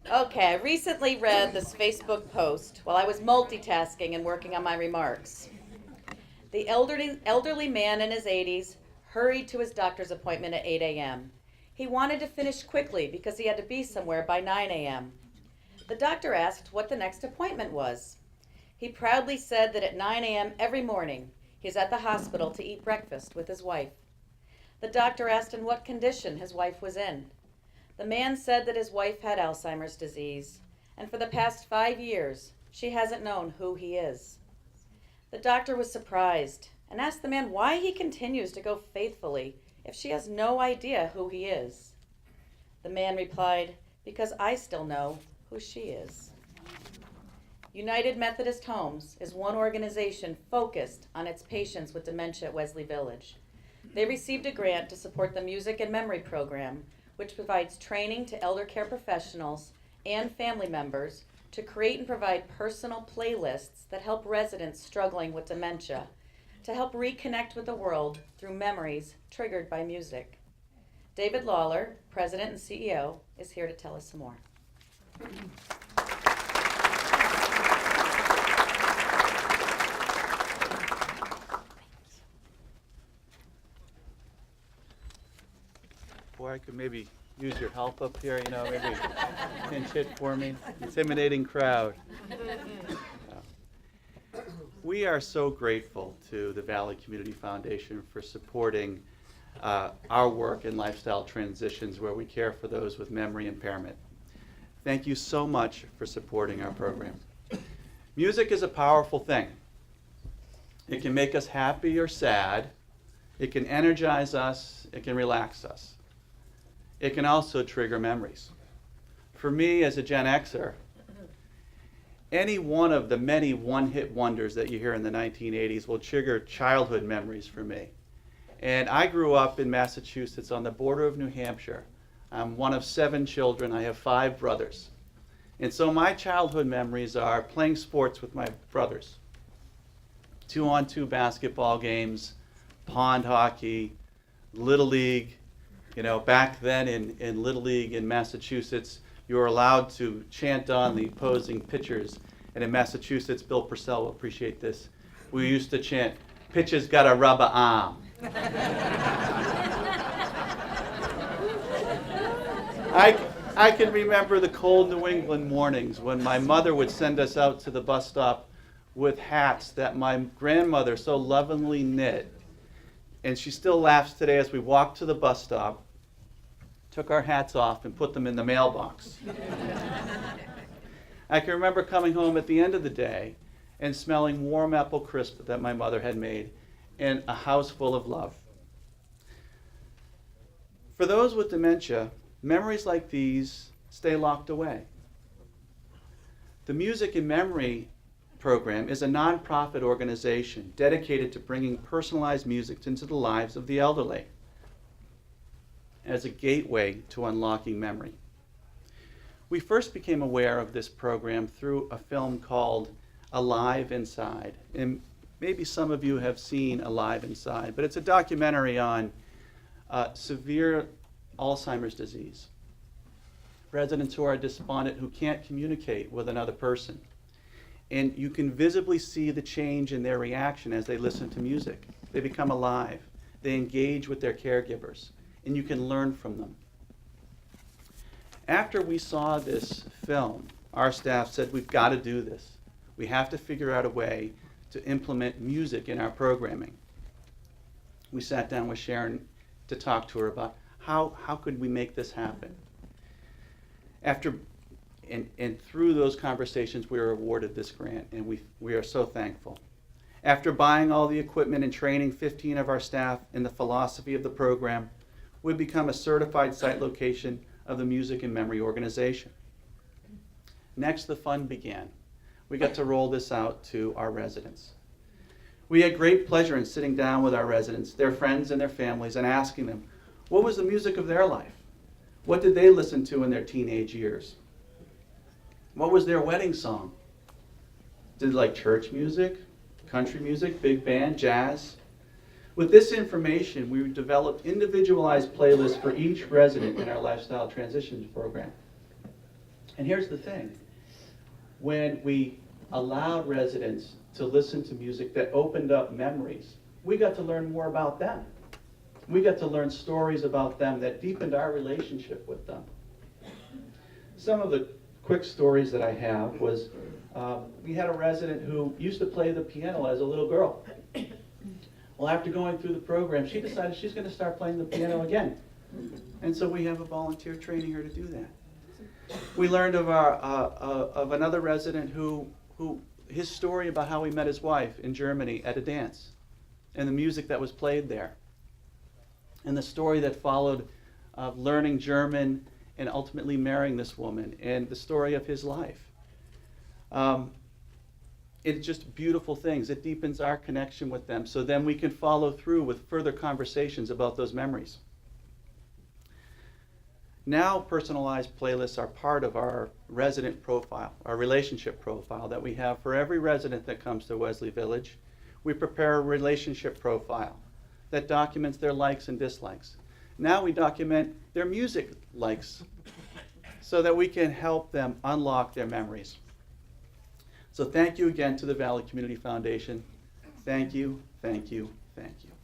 Okay, I recently read this Facebook post while I was multitasking and working on my remarks. The elderly man in his 80s hurried to his doctor's appointment at 8 a.m. He wanted to finish quickly because he had to be somewhere by 9 a.m. The doctor asked what the next appointment was. He proudly said that at 9 a.m. every morning he's at the hospital to eat breakfast with his wife. The doctor asked in what condition his wife was in. The man said that his wife had Alzheimer's disease, and for the past 5 years, she hasn't known who he is. The doctor was surprised and asked the man why he continues to go faithfully if she has no idea who he is. The man replied, "Because I still know who she is." United Methodist Homes is one organization focused on its patients with dementia at Wesley Village. They received a grant to support the Music and Memory Program, which provides training to elder care professionals and family members to create and provide personal playlists that help residents struggling with dementia to help reconnect with the world through memories triggered by music. David Lawlor, President and CEO, is here to tell us some more. Boy, I could maybe use your help up here, maybe pinch hit for me. Intimidating crowd. We are so grateful to the Valley Community Foundation for supporting our work in lifestyle transitions where we care for those with memory impairment. Thank you so much for supporting our program. Music is a powerful thing. It can make us happy or sad. It can energize us. It can relax us. It can also trigger memories. For me, as a Gen Xer, any one of the many one-hit wonders that you hear in the 1980s will trigger childhood memories for me. And I grew up in Massachusetts on the border of New Hampshire. I'm one of 7 children. I have 5 brothers. And so my childhood memories are playing sports with my brothers. 2-on-2 basketball games, pond hockey, Little League. Back then in Little League in Massachusetts, you were allowed to chant on the opposing pitchers. And in Massachusetts, Bill Purcell will appreciate this, we used to chant, "Pitcher's got a rubber arm." I can remember the cold New England mornings when my mother would send us out to the bus stop with hats that my grandmother so lovingly knit. And she still laughs today as we walk to the bus stop, took our hats off and put them in the mailbox. I can remember coming home at the end of the day and smelling warm apple crisp that my mother had made and a house full of love. For those with dementia, memories like these stay locked away. The Music and Memory Program is a nonprofit organization dedicated to bringing personalized music into the lives of the elderly as a gateway to unlocking memory. We first became aware of this program through a film called Alive Inside. And maybe some of you have seen Alive Inside, but it's a documentary on severe Alzheimer's disease. Residents who are despondent, who can't communicate with another person. And you can visibly see the change in their reaction as they listen to music. They become alive. They engage with their caregivers, and you can learn from them. After we saw this film, our staff said, we've got to do this. We have to figure out a way to implement music in our programming. We sat down with Sharon to talk to her about how could we make this happen. And through those conversations, we were awarded this grant, and we are so thankful. After buying all the equipment and training 15 of our staff in the philosophy of the program, we've become a certified site location of the Music and Memory Organization. Next, the fun began. We got to roll this out to our residents. We had great pleasure in sitting down with our residents, their friends and their families, and asking them, what was the music of their life? What did they listen to in their teenage years? What was their wedding song? Did they like church music, country music, big band, jazz? With this information, we developed individualized playlists for each resident in our Lifestyle Transitions program. And here's the thing. When we allowed residents to listen to music that opened up memories, we got to learn more about them. We got to learn stories about them that deepened our relationship with them. Some of the quick stories that I have was, we had a resident who used to play the piano as a little girl. Well, after going through the program, she decided she's going to start playing the piano again. And so we have a volunteer training her to do that. We learned of another resident who his story about how he met his wife in Germany at a dance, and the music that was played there, and the story that followed of learning German and ultimately marrying this woman, and the story of his life. It's just beautiful things. It deepens our connection with them, so then we can follow through with further conversations about those memories. Now personalized playlists are part of our resident profile, our relationship profile that we have for every resident that comes to Wesley Village. We prepare a relationship profile that documents their likes and dislikes. Now we document their music likes so that we can help them unlock their memories. So thank you again to the Valley Community Foundation. Thank you, thank you, thank you.